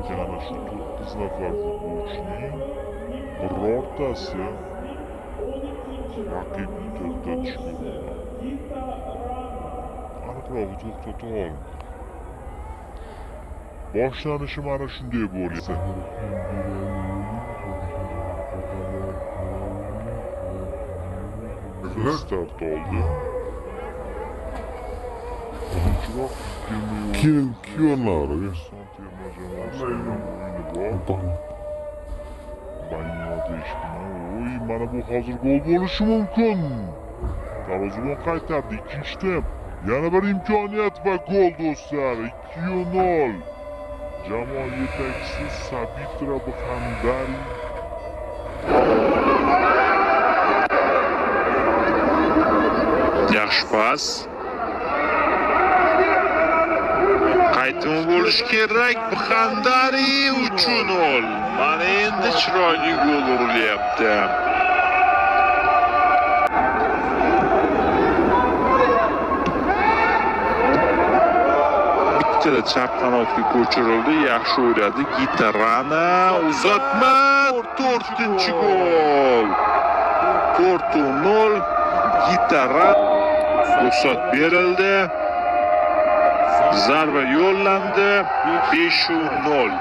ekan ana shu 9 nafar futbolchining birortasi raqibni to'xtatishga urinmadi. Aniqrog'i to'xtata olmadi. Boshlanishi mana shunday bo'lsa. Start oldi. Birinchiroq Kimlar? terma jamoasining o'yini bor. Oy, mana bu hozir gol bo'lishi mumkin. Tarozibon qaytardi ikkinchi temp. Yana bir imkoniyat va gol do'stlar. 2-0. Jamoa yetakchisi Sabitra Bixandari yaxshi pas. Qaytimi bo'lish kerak. Bixandari 3-0. Mana endi chiroyli gol urilyapti. Bitta chap qanotga ko'chirildi. Yaxshi o'yladi. Gitarana uzatma 4-gol. 4-0. Gitara ruxsat berildi. Zarba yo'llandi. 5-0.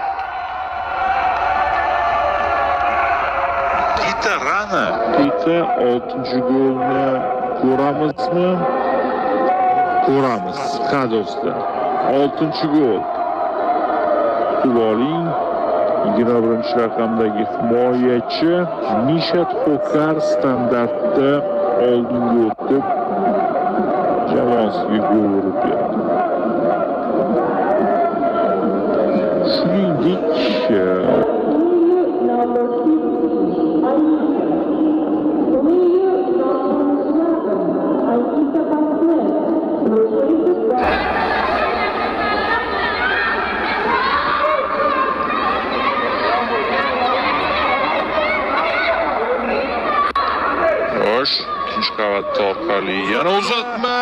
Gitarana. Gita 6-golni ko'ramizmi? Ko'ramiz. Kadosda 6-gol. Kutib oling. 21 raqamdagi himoyachi Nishat Xokar standartda oldinga o'tib jamoasiga gol urib berdi. Shuningdek, ikinci qavat orqali yana uzatma.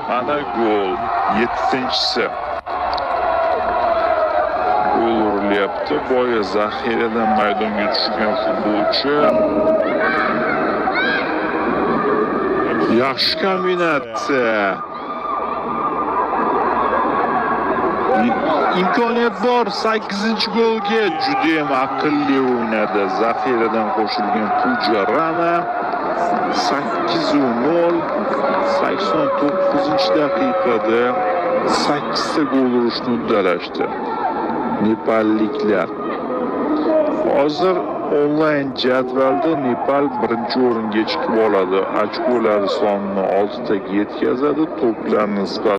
Mana gol. 7-si. Gol urilyapti. Boya zaxiradan maydonga tushgan futbolchi. Yaxshi kombinatsiya. İmkoniyat bor. 8-golga juda ham aqlli o'ynadi. Zaxiradan qo'shilgan Pujarana 8-0. 89-daqiqada 8 ta gol urishni uddalashdi nepalliklar. Hozir onlayn jadvalda Nepal birinchi o'ringa chiqib oladi. Ochkolar sonini 6 taga yetkazadi. To'plar nisbati